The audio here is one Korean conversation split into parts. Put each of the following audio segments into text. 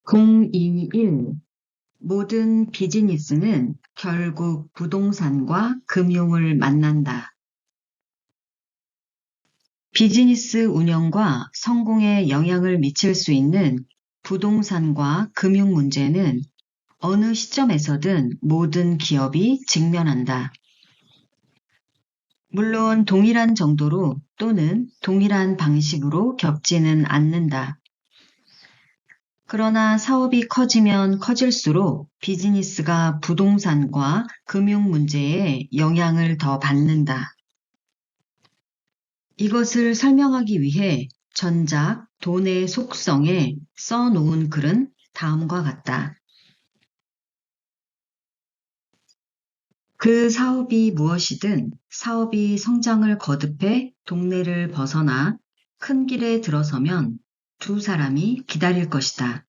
021 모든 비즈니스는 결국 부동산과 금융을 만난다. 비즈니스 운영과 성공에 영향을 미칠 수 있는 부동산과 금융 문제는 어느 시점에서든 모든 기업이 직면한다. 물론 동일한 정도로 또는 동일한 방식으로 겪지는 않는다. 그러나 사업이 커지면 커질수록 비즈니스가 부동산과 금융 문제에 영향을 더 받는다. 이것을 설명하기 위해 전작 돈의 속성에 써놓은 글은 다음과 같다. 그 사업이 무엇이든 사업이 성장을 거듭해 동네를 벗어나 큰 길에 들어서면 두 사람이 기다릴 것이다.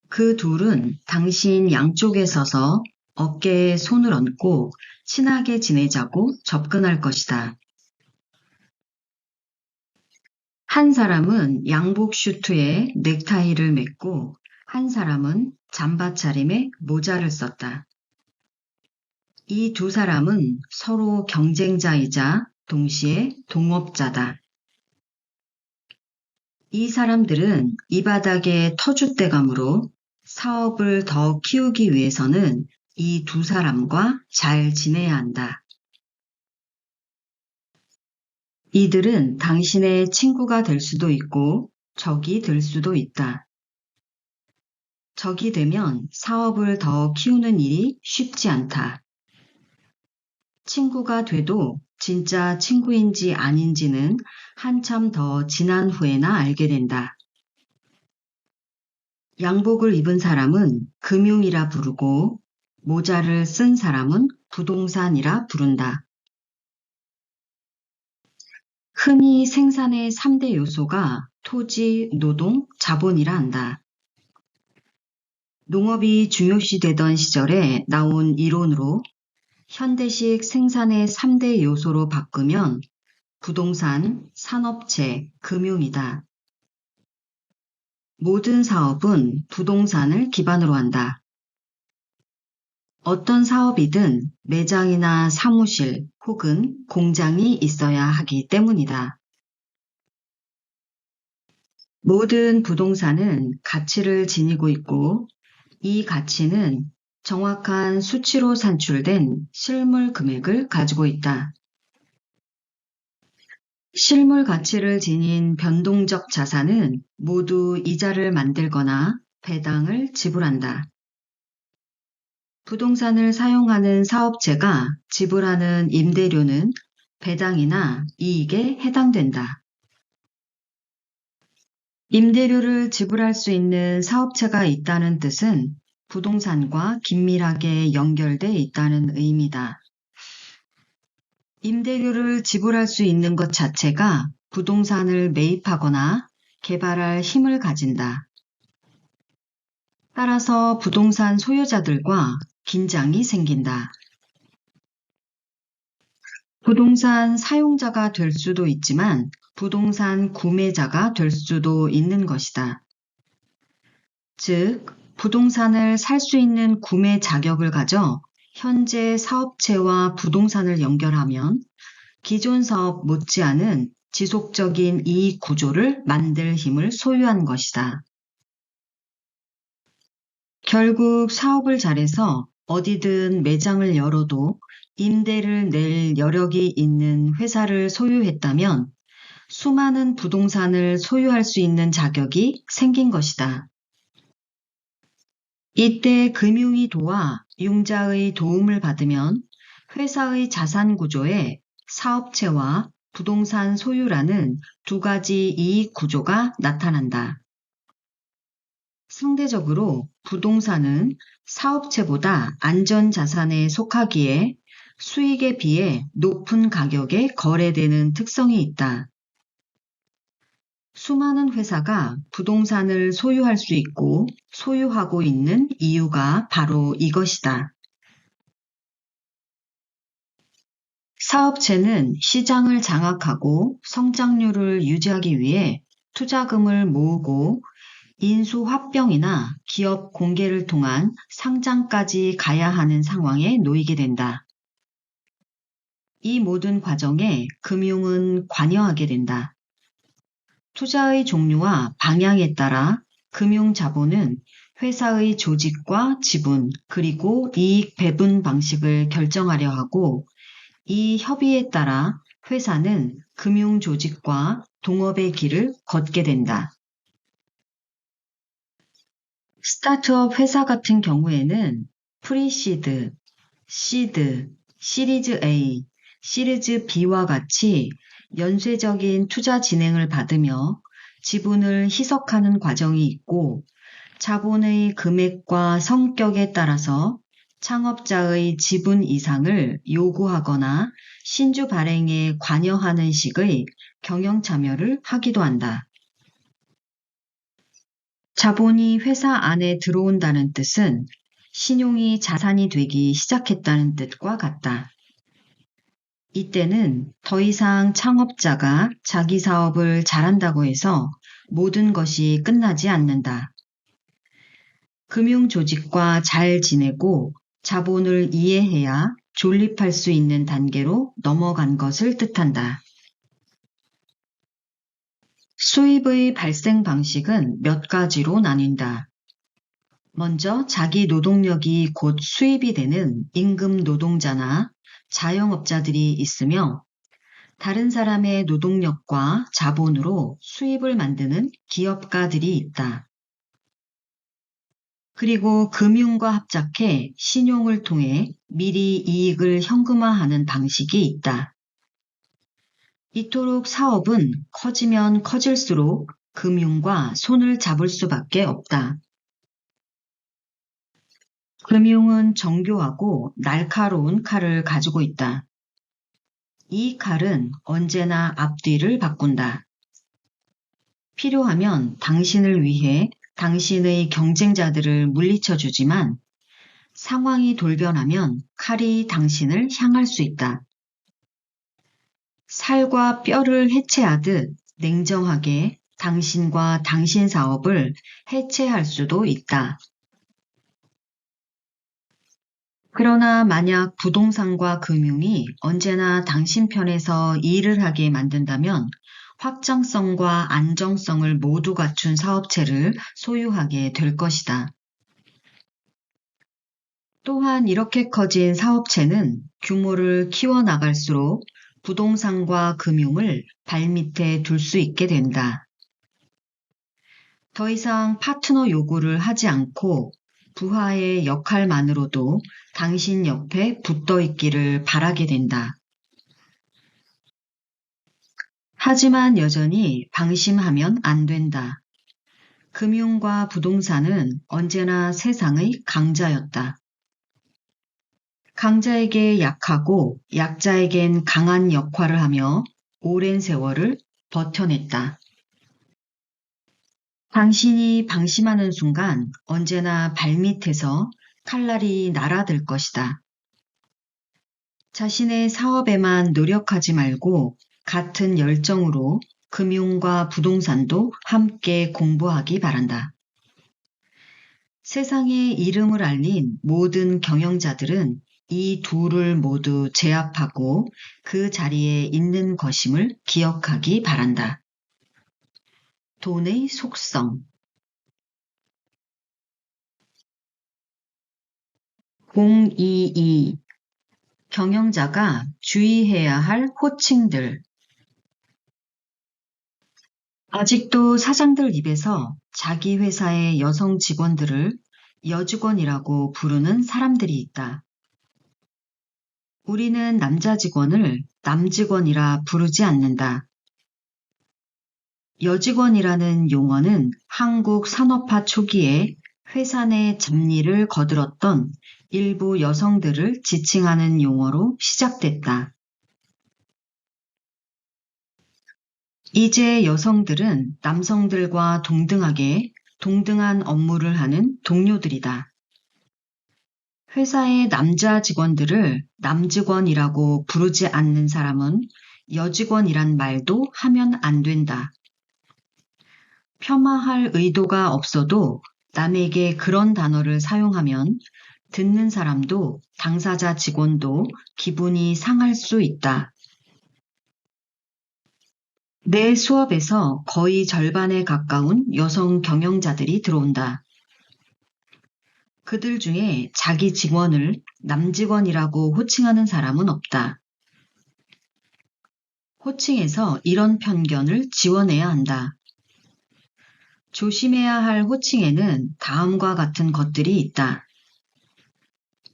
그 둘은 당신 양쪽에 서서 어깨에 손을 얹고 친하게 지내자고 접근할 것이다. 한 사람은 양복 슈트에 넥타이를 맸고 한 사람은 잠바 차림에 모자를 썼다. 이 두 사람은 서로 경쟁자이자 동시에 동업자다. 이 사람들은 이 바닥에 터줏대감으로 사업을 더 키우기 위해서는 이 두 사람과 잘 지내야 한다. 이들은 당신의 친구가 될 수도 있고 적이 될 수도 있다. 적이 되면 사업을 더 키우는 일이 쉽지 않다. 친구가 돼도 진짜 친구인지 아닌지는 한참 더 지난 후에나 알게 된다. 양복을 입은 사람은 금융이라 부르고 모자를 쓴 사람은 부동산이라 부른다. 흔히 생산의 3대 요소가 토지, 노동, 자본이라 한다. 농업이 중요시되던 시절에 나온 이론으로 현대식 생산의 3대 요소로 바꾸면 부동산, 산업체, 금융이다. 모든 사업은 부동산을 기반으로 한다. 어떤 사업이든 매장이나 사무실 혹은 공장이 있어야 하기 때문이다. 모든 부동산은 가치를 지니고 있고 이 가치는 정확한 수치로 산출된 실물 금액을 가지고 있다. 실물 가치를 지닌 변동적 자산은 모두 이자를 만들거나 배당을 지불한다. 부동산을 사용하는 사업체가 지불하는 임대료는 배당이나 이익에 해당된다. 임대료를 지불할 수 있는 사업체가 있다는 뜻은 부동산과 긴밀하게 연결돼 있다는 의미다. 임대료를 지불할 수 있는 것 자체가 부동산을 매입하거나 개발할 힘을 가진다. 따라서 부동산 소유자들과 긴장이 생긴다. 부동산 사용자가 될 수도 있지만 부동산 구매자가 될 수도 있는 것이다. 즉, 부동산을 살 수 있는 구매 자격을 가져 현재 사업체와 부동산을 연결하면 기존 사업 못지않은 지속적인 이익 구조를 만들 힘을 소유한 것이다. 결국 사업을 잘해서 어디든 매장을 열어도 임대를 낼 여력이 있는 회사를 소유했다면 수많은 부동산을 소유할 수 있는 자격이 생긴 것이다. 이때 금융이 도와 융자의 도움을 받으면 회사의 자산 구조에 사업체와 부동산 소유라는 두 가지 이익 구조가 나타난다. 상대적으로 부동산은 사업체보다 안전자산에 속하기에 수익에 비해 높은 가격에 거래되는 특성이 있다. 수많은 회사가 부동산을 소유할 수 있고 소유하고 있는 이유가 바로 이것이다. 사업체는 시장을 장악하고 성장률을 유지하기 위해 투자금을 모으고 인수합병이나 기업 공개를 통한 상장까지 가야 하는 상황에 놓이게 된다. 이 모든 과정에 금융은 관여하게 된다. 투자의 종류와 방향에 따라 금융 자본은 회사의 조직과 지분 그리고 이익 배분 방식을 결정하려 하고 이 협의에 따라 회사는 금융 조직과 동업의 길을 걷게 된다. 스타트업 회사 같은 경우에는 프리시드, 시드, 시리즈 A, 시리즈 B와 같이 연쇄적인 투자 진행을 받으며 지분을 희석하는 과정이 있고 자본의 금액과 성격에 따라서 창업자의 지분 이상을 요구하거나 신주 발행에 관여하는 식의 경영 참여를 하기도 한다. 자본이 회사 안에 들어온다는 뜻은 신용이 자산이 되기 시작했다는 뜻과 같다. 이때는 더 이상 창업자가 자기 사업을 잘한다고 해서 모든 것이 끝나지 않는다. 금융 조직과 잘 지내고 자본을 이해해야 존립할 수 있는 단계로 넘어간 것을 뜻한다. 수입의 발생 방식은 몇 가지로 나뉜다. 먼저 자기 노동력이 곧 수입이 되는 임금 노동자나 자영업자들이 있으며 다른 사람의 노동력과 자본으로 수입을 만드는 기업가들이 있다. 그리고 금융과 합작해 신용을 통해 미리 이익을 현금화하는 방식이 있다. 이토록 사업은 커지면 커질수록 금융과 손을 잡을 수밖에 없다. 금융은 정교하고 날카로운 칼을 가지고 있다. 이 칼은 언제나 앞뒤를 바꾼다. 필요하면 당신을 위해 당신의 경쟁자들을 물리쳐 주지만 상황이 돌변하면 칼이 당신을 향할 수 있다. 살과 뼈를 해체하듯 냉정하게 당신과 당신 사업을 해체할 수도 있다. 그러나 만약 부동산과 금융이 언제나 당신 편에서 일을 하게 만든다면 확장성과 안정성을 모두 갖춘 사업체를 소유하게 될 것이다. 또한 이렇게 커진 사업체는 규모를 키워나갈수록 부동산과 금융을 발밑에 둘 수 있게 된다. 더 이상 파트너 요구를 하지 않고 부하의 역할만으로도 당신 옆에 붙어 있기를 바라게 된다. 하지만 여전히 방심하면 안 된다. 금융과 부동산은 언제나 세상의 강자였다. 강자에게 약하고 약자에겐 강한 역할을 하며 오랜 세월을 버텨냈다. 당신이 방심하는 순간 언제나 발밑에서 칼날이 날아들 것이다. 자신의 사업에만 노력하지 말고 같은 열정으로 금융과 부동산도 함께 공부하기 바란다. 세상에 이름을 알린 모든 경영자들은 이 둘을 모두 제압하고 그 자리에 있는 것임을 기억하기 바란다. 돈의 속성 022 경영자가 주의해야 할 호칭들 아직도 사장들 입에서 자기 회사의 여성 직원들을 여직원이라고 부르는 사람들이 있다. 우리는 남자 직원을 남직원이라 부르지 않는다. 여직원이라는 용어는 한국 산업화 초기에 회사 내 잡일을 거들었던 일부 여성들을 지칭하는 용어로 시작됐다. 이제 여성들은 남성들과 동등하게 동등한 업무를 하는 동료들이다. 회사의 남자 직원들을 남직원이라고 부르지 않는 사람은 여직원이란 말도 하면 안 된다. 폄하할 의도가 없어도 남에게 그런 단어를 사용하면 듣는 사람도 당사자 직원도 기분이 상할 수 있다. 내 수업에서 거의 절반에 가까운 여성 경영자들이 들어온다. 그들 중에 자기 직원을 남직원이라고 호칭하는 사람은 없다. 호칭에서 이런 편견을 지워내야 한다. 조심해야 할 호칭에는 다음과 같은 것들이 있다.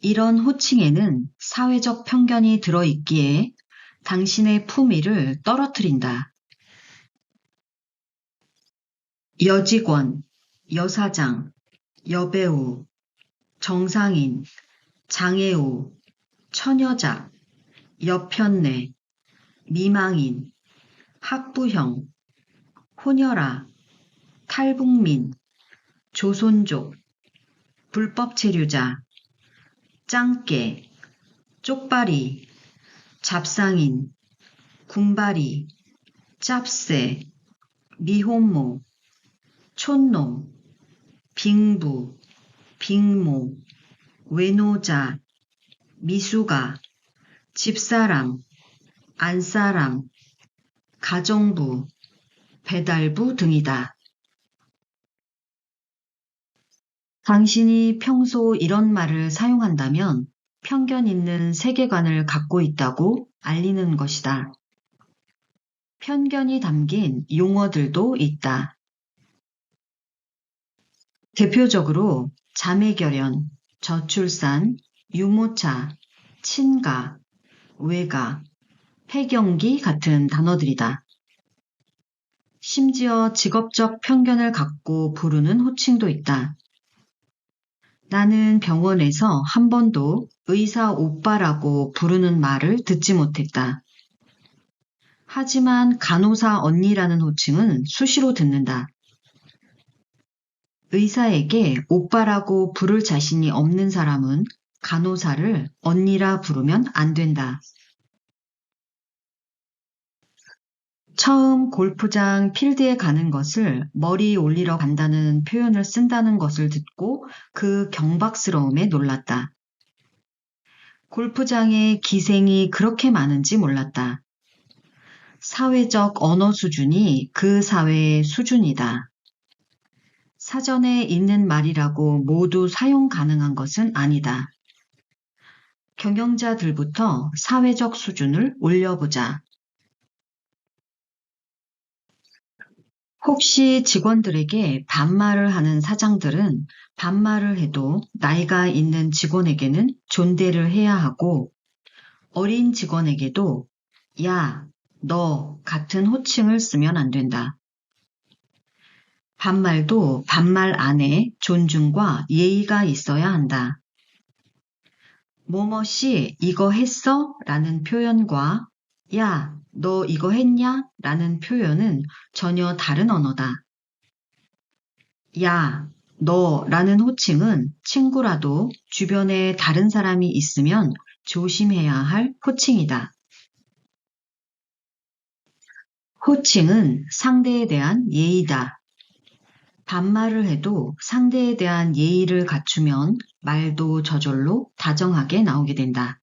이런 호칭에는 사회적 편견이 들어있기에 당신의 품위를 떨어뜨린다. 여직원, 여사장, 여배우, 정상인, 장애우, 처녀작, 여편네, 미망인, 학부형, 혼혈아, 탈북민, 조선족, 불법 체류자, 짱깨, 쪽발이, 잡상인, 군발이, 짭새, 미혼모, 촌놈, 빙부, 빙모, 외노자, 미숙아, 집사람, 안사람, 가정부, 배달부 등이다. 당신이 평소 이런 말을 사용한다면 편견 있는 세계관을 갖고 있다고 알리는 것이다. 편견이 담긴 용어들도 있다. 대표적으로 자매결연, 저출산, 유모차, 친가, 외가, 폐경기 같은 단어들이다. 심지어 직업적 편견을 갖고 부르는 호칭도 있다. 나는 병원에서 한 번도 의사 오빠라고 부르는 말을 듣지 못했다. 하지만 간호사 언니라는 호칭은 수시로 듣는다. 의사에게 오빠라고 부를 자신이 없는 사람은 간호사를 언니라 부르면 안 된다. 처음 골프장 필드에 가는 것을 머리 올리러 간다는 표현을 쓴다는 것을 듣고 그 경박스러움에 놀랐다. 골프장에 기생이 그렇게 많은지 몰랐다. 사회적 언어 수준이 그 사회의 수준이다. 사전에 있는 말이라고 모두 사용 가능한 것은 아니다. 경영자들부터 사회적 수준을 올려보자. 혹시 직원들에게 반말을 하는 사장들은 반말을 해도 나이가 있는 직원에게는 존대를 해야 하고 어린 직원에게도 야, 너 같은 호칭을 쓰면 안 된다. 반말도 반말 안에 존중과 예의가 있어야 한다. 뭐뭐씨 이거 했어? 라는 표현과 야, 너 이거 했냐? 라는 표현은 전혀 다른 언어다. 야, 너 라는 호칭은 친구라도 주변에 다른 사람이 있으면 조심해야 할 호칭이다. 호칭은 상대에 대한 예의다. 반말을 해도 상대에 대한 예의를 갖추면 말도 저절로 다정하게 나오게 된다.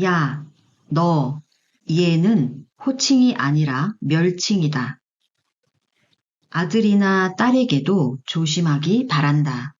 야, 너, 얘는 호칭이 아니라 멸칭이다. 아들이나 딸에게도 조심하기 바란다.